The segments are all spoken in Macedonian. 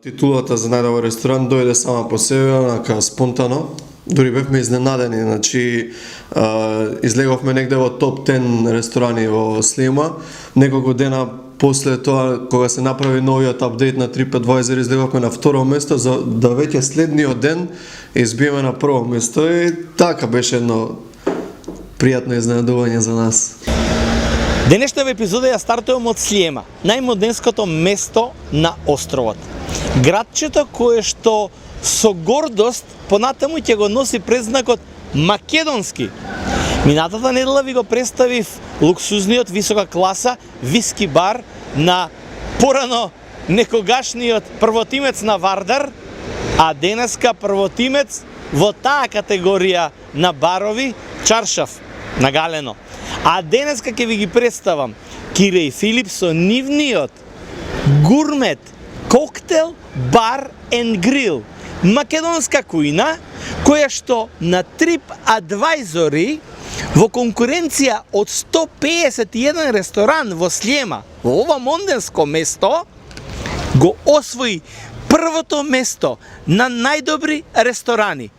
Титулата за најдобар ресторант дојде сама по себе, онака спонтано. Дури бевме изненадени, значи излеговме негде во топ 10 ресторани во Слиема. Неколку дена после тоа, кога се направи новиот апдейт на TripAdvisor, излеговме на второ место, за да веќе следниот ден избиеме на прво место и така беше едно пријатно изненадување за нас. Денешната епизода ја стартувам од Слиема, најмодернското место на островот. Градчето кое што со гордост понатаму ќе го носи презнакот македонски. Минатата недела ви го представив луксузниот висока класа виски бар на порано некогашниот првотимец на Вардар, а денеска првотимец во таа категорија на барови Чаршаф на Галено. А денеска ќе ви ги представам Кире и Филип со нивниот гурмет коктел бар and грил. Македонска кујна која што на TripAdvisor во конкуренција од 151 ресторан во Слиема, во ова монденско место, го освои првото место на најдобри ресторани.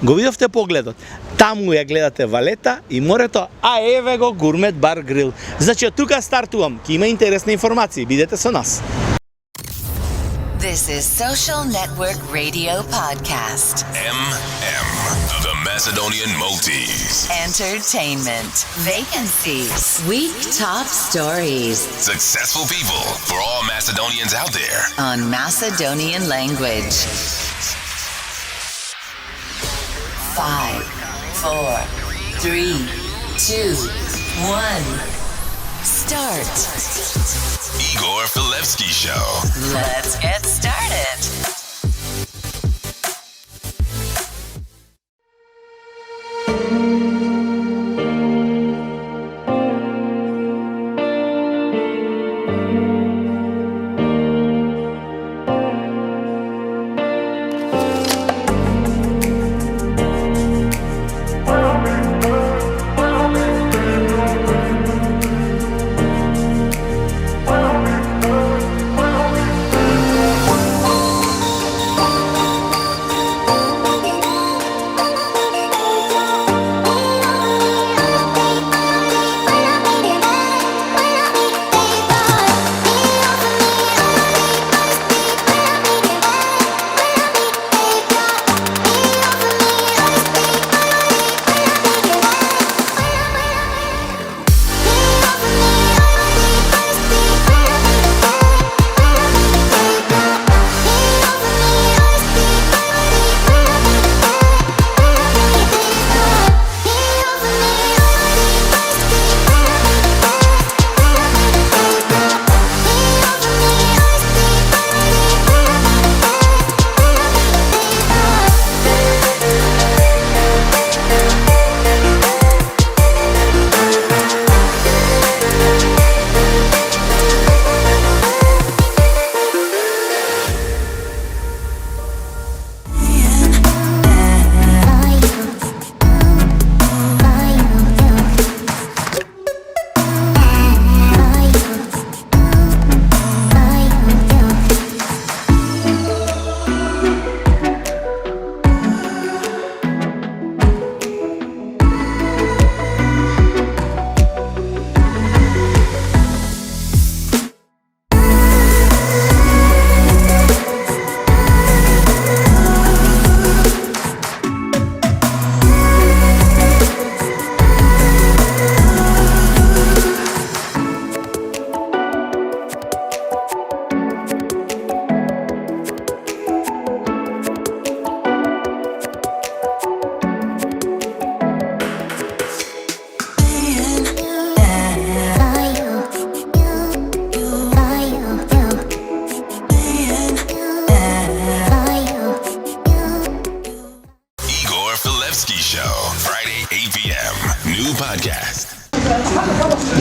Го видовте погледот. Таму ја гледате Валета и морето, а еве го гурмет бар грил. Значи од тука стартувам, ќе има интересни информации, бидете со нас. This is Social Network Radio Podcast. MM, the Macedonian Maltese. Entertainment. Vacancies. Week top stories. Successful people for all Macedonians out there. On Macedonian language. 5, 4, 3, 2, 1. Start. Igor Filevsky Show. Let's get started.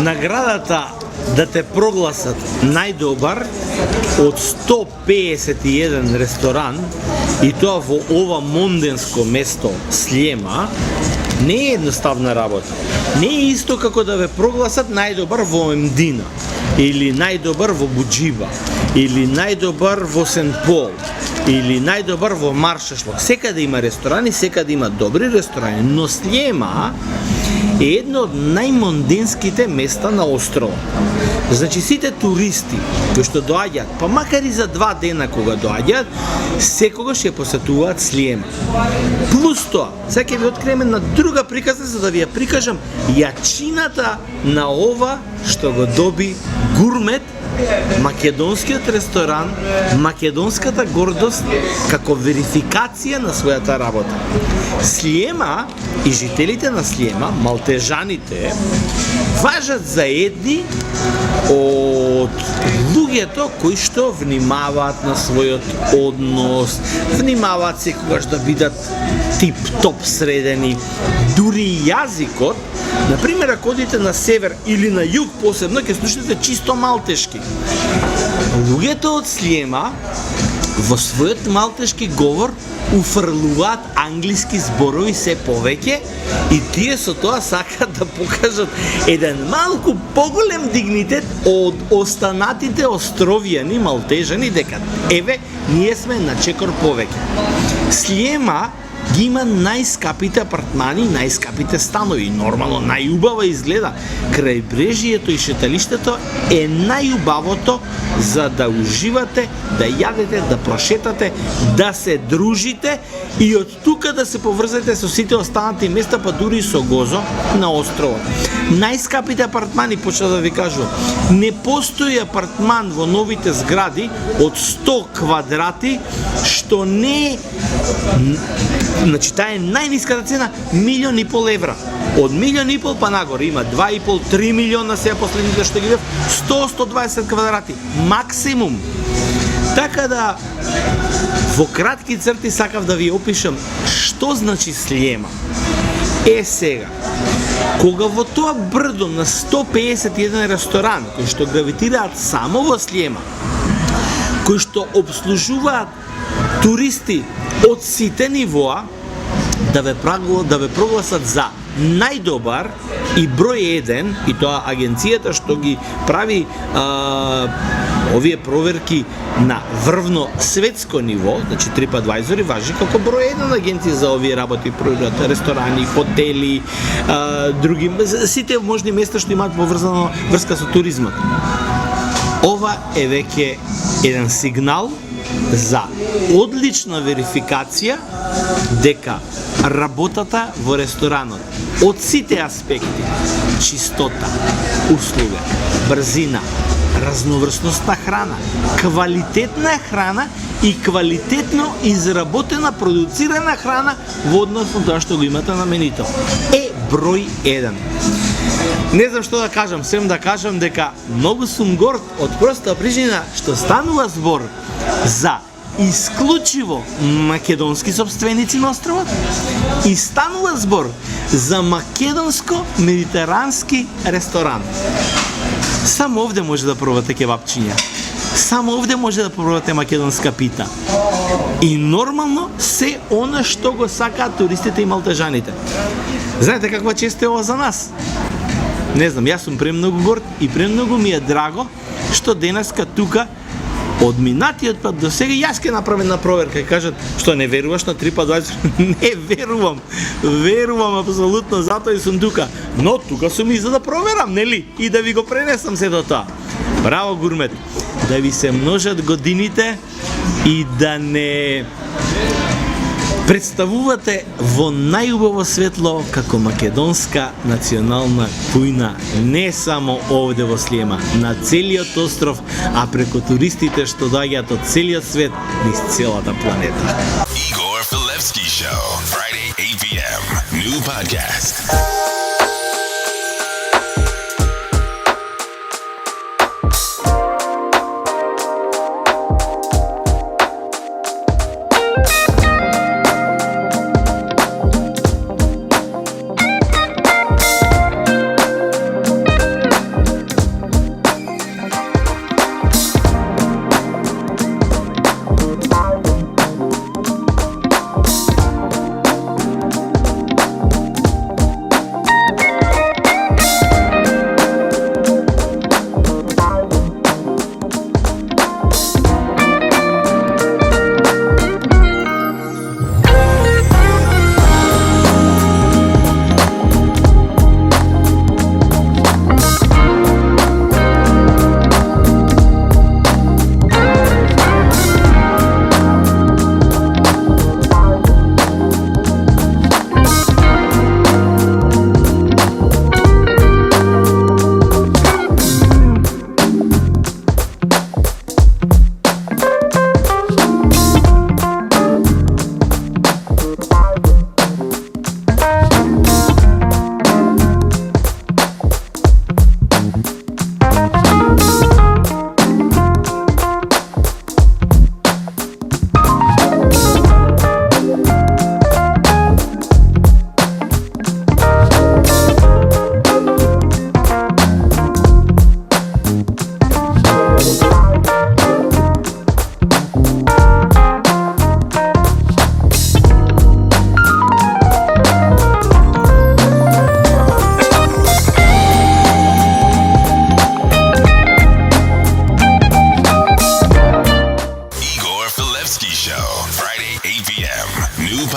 Наградата да те прогласат најдобар од 151 ресторан и тоа во ова монденско место Слиема не е едноставна работа. Не е исто како да ве прогласат најдобар во Емдина. или најдобар во Буџиба, или најдобар во Сент-Пол, или најдобар во Маршашлок. Секаде има ресторани, секаде има добри ресторани, но Слиема е едно од најмонденските места на островот. Значи сите туристи кои што доаѓаат, па макар и за 2 дена кога доаѓаат, секогаш ја посетуваат Слиема. Плюс тоа, сега ќе ви откриеме на друга приказна за да ви ја прикажам јачината на ова што го доби гурмет, македонскиот ресторан, македонската гордост како верификација на својата работа. Слиема и жителите на Слиема, малтежаните, важат за едни од луѓето кои што внимаваат на својот однос, внимаваат секогаш да бидат тип-топ средени, дури јазикот. Например, ако одите на север или на југ посебно, ќе слушнете чисто малтешки. Луѓето од Слиема во својот малтешки говор уфрлуваат англиски зборови се повеќе и тие со тоа сакаат да покажат еден малку поголем дигнитет од останатите островјани малтежани дека еве ние сме на чекор повеќе. Слиема ги има најскапите апартмани, најскапите станови. Нормално, најубава изгледа. Крајбрежието и шеталиштето е најубавото за да уживате, да јадете, да прошетате, да се дружите и од тука да се поврзете со сите останати места, па дури и со Гозо на островот. Најскапите апартмани, почна да ви кажувам, не постои апартман во новите згради од 100 квадрати, што не е. Значи, таа е најниската цена, 1,5 милион евра. Од 1,5 милион па нагоре има 2,5-3 милиона сега последните што ги вев, 100-120 квадрати, максимум. Така да, во кратки црти сакав да ви опишам што значи Слиема. Сега, кога во тоа брдо на 151 ресторан, кои што гравитираат само во Слиема, кои што обслужуваат туристи од сите нивоа, да ве прогласат за најдобар и број 1, и тоа агенцијата што ги прави овие проверки на врвно светско ниво, значи TripAdvisor важи како број 1 агенција за овие работи, проверат ресторани, хотели, други, сите можни места што имаат поврзано врска со туризмот. Ова е веќе еден сигнал за одлична верификација дека работата во ресторанот од сите аспекти, чистота, услуга, брзина, разноврсност на храна, квалитетна храна и квалитетно изработена, продуцирана храна во однос на тоа што го имате на менито е број 1. Не знам што да кажам, сем да кажам дека многу сум горд од проста причина што станува збор за исклучиво македонски собственици на островот и станува збор за македонско-медитерански ресторан. Само овде може да пробате кебапчиња. Само овде може да пробате македонска пита. И нормално се она што го сакаат туристите и малтежаните. Знаете каква чест е ова за нас? Не знам, јас сум премногу горд и премногу ми е драго што денеска тука од минатиот пат до сега јас ќе направам една проверка и кажат што не веруваш на TripAdvisor? Не верувам. Верувам апсолутно, затоа и сум тука. Но тука сум и за да проверам, нели? И да ви го пренесам се до тоа. Браво, гурмет. Да ви се множат годините и да не представувате во најубаво светло како македонска национална кујна, не само овде во Слиема, на целиот остров, а преку туристите што доаѓаат од целиот свет низ целата планета. Igor Filevski Show, Friday 8 p.m. New podcast.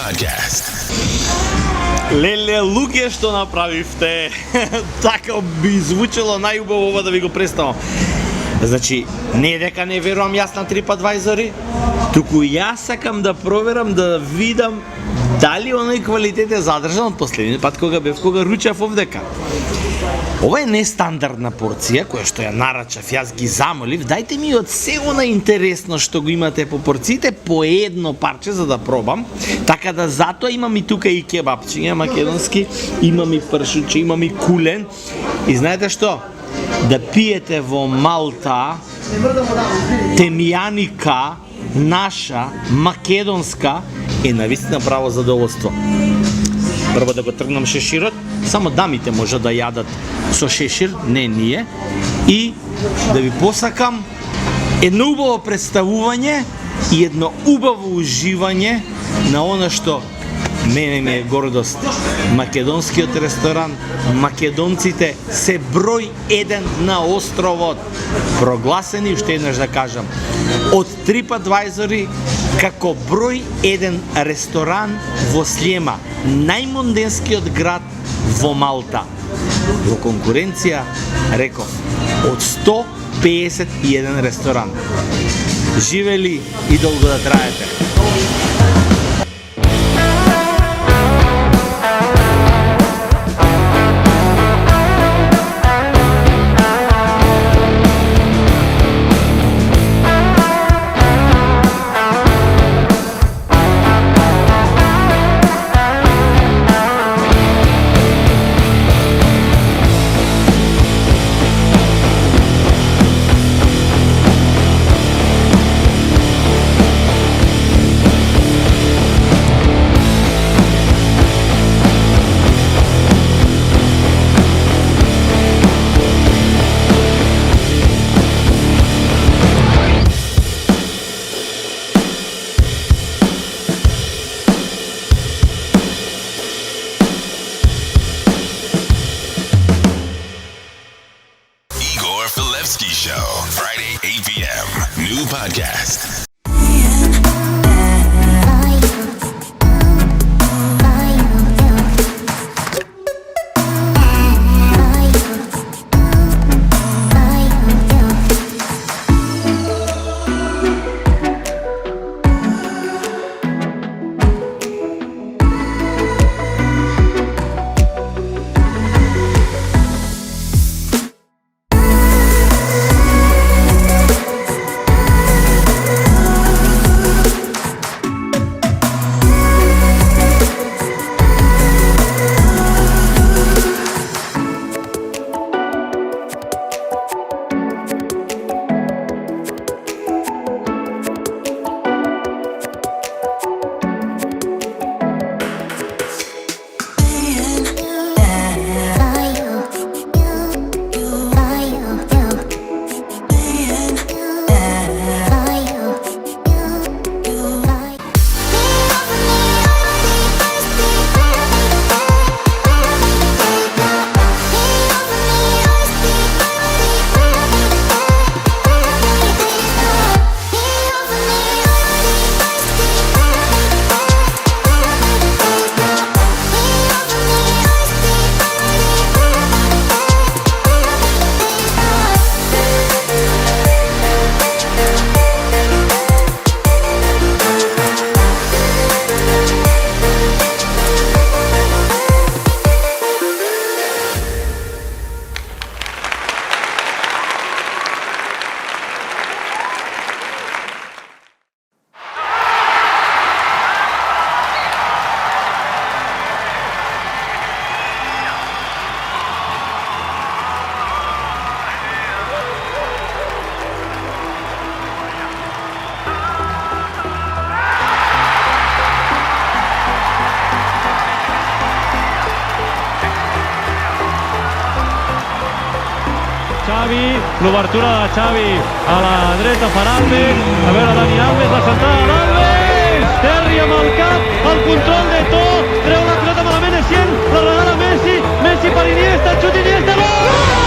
podcast. Леле, луѓе, што направивте? Така би звучело најубаво ова да ви го представам. Значи, не дека не верувам јас на TripAdvisor, туку јас сакам да проверам, да видам дали оној квалитет е задржан од последниот пат кога ручав овдека. Ова е нестандардна порција која што ја нарачав, јас ги замолив, дајте ми од се она интересно што го имате по порциите по едно парче за да пробам. Така да затоа имам и тука и кебапчиња македонски, имам и пршуче, имам и кулен. И знаете што? Да пиете во Малта темјаника наша македонска е навистина право задоволство. Прво да го тргнам шеширот, само дамите може да јадат со шешир, не ние. И да ви посакам едно убаво представување и едно убаво уживање на она што мене ми е гордост. Македонскиот ресторан, македонците се број 1 на островот. Прогласени, уште еднаш да кажам, од TripAdvisor како број 1 ресторан во Слиема, најмонденскиот град во Малта. Во конкуренција, реков, од 151 ресторан. Живели и долго да траете. Show, Friday, 8 p.m. New podcast. Xavi, l'obertura de Xavi a la dreta per Alves, a veure Dani Alves, la centrada d'Alves, Terri amb el cap, el control de tot, treu la pilota malament Essien, la regala Messi, Messi per Iniesta, xut Iniesta, gol!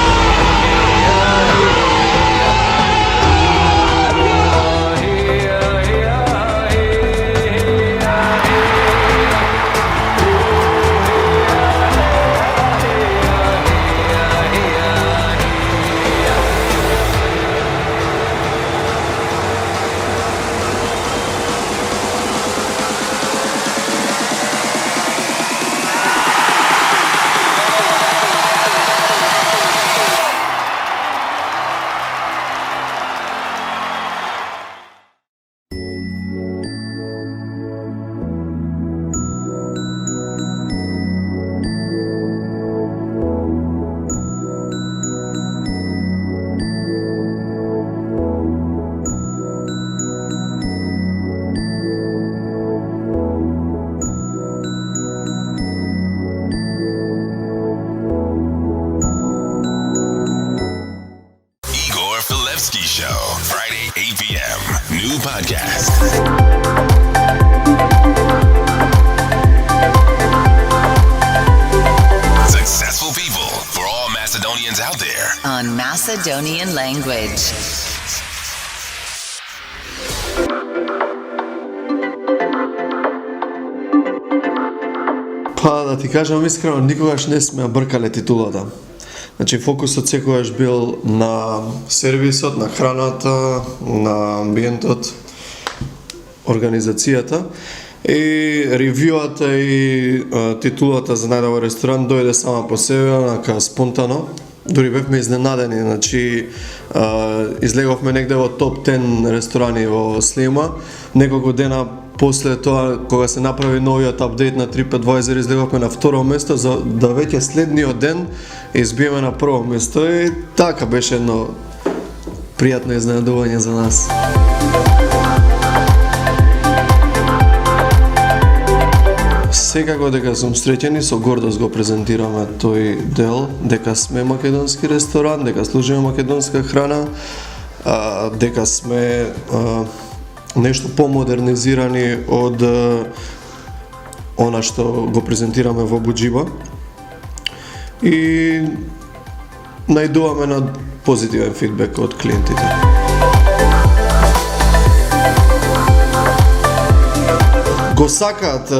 Successful people for all Macedonians out there. On Macedonian language. Па да ти кажам искрено, никогаш не сме ја бркале титулата. Значи фокусот секогаш бил на сервисот, на храната, на амбиентот, организацијата и ревјуата и титулата за најдобар ресторант дојде сама по себе, онака спонтано. Дури бевме изненадени, значи излеговме негде во топ 10 ресторани во Слима. Неколку дена после тоа, кога се направи новиот апдейт на TripAdvisor, излеговме на второ место, за да веќе следниот ден избиеме на прво место и така беше едно пријатно изненадување за нас. Секако дека сум среќен и со гордост го презентираме тој дел, дека сме македонски ресторан, дека служиме македонска храна, дека сме нешто помодернизирани од она што го презентираме во Буџиба и најдуваме на позитивен фидбек од клиентите. Го сакаат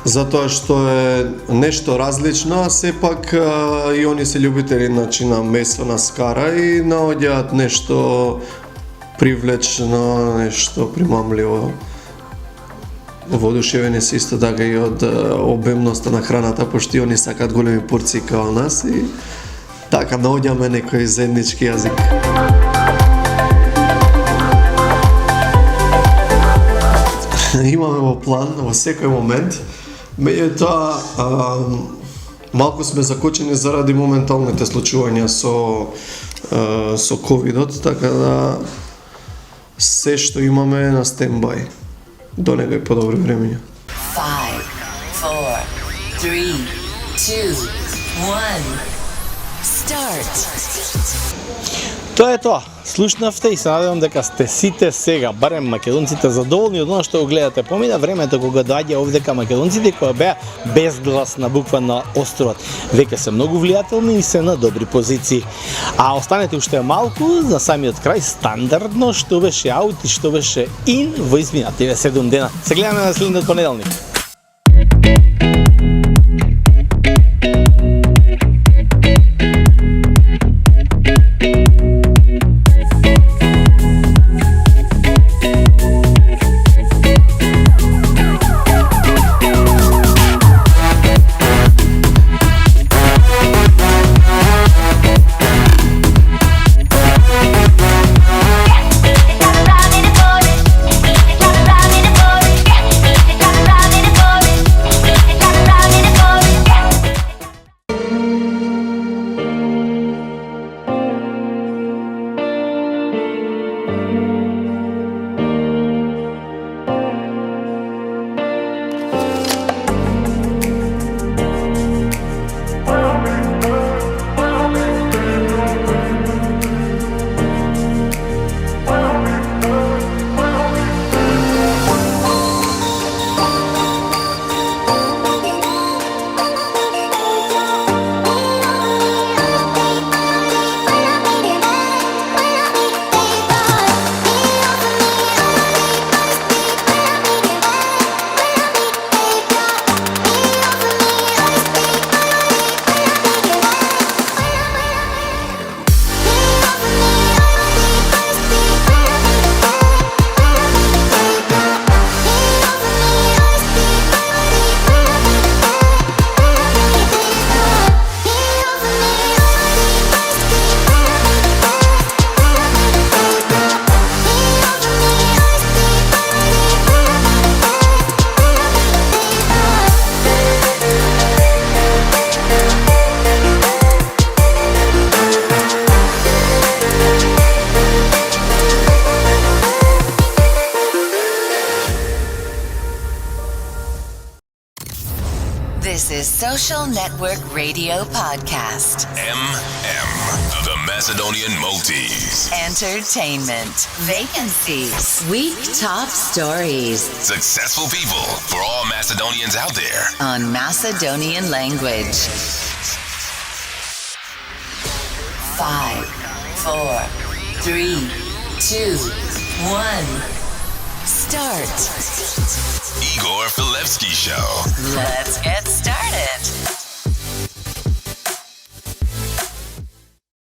затоа што е нешто различно, а сепак и они се љубители на месо, на скара и наоѓаат нешто привлечно, нешто примамливо. Воодушевени се исто така и од обемноста на храната, пошто они сакаат големи порции као нас и така наоѓаме некој заеднички јазик. Имаме во план во секој момент, меѓутоа малку сме закочени заради моменталните случувања со ковидот, така да се што имаме е на стендбај до некој подобри времења. 5, 4, 3, 2, 1. Start. Тоа е тоа. Слушнавте и се надевам дека сте сите сега, барем македонците, задоволни од она што го гледате. Помина времето кога доаѓа овдека македонците кои беа безгласна буква на островот. Веќе се многу влијателни и се на добри позиции. А останете уште малку за самиот крај стандардно што беше аут и што беше ин во изминативе 7 дена. Се гледаме на следниот понеделник. This is Social Network Radio Podcast. MM, the Macedonian Maltese. Entertainment. Vacancies. Week top stories. Successful people for all Macedonians out there. On Macedonian language. 5, 4, 3, 2, 1. Start. Igor Filevsky Show. Let's get started.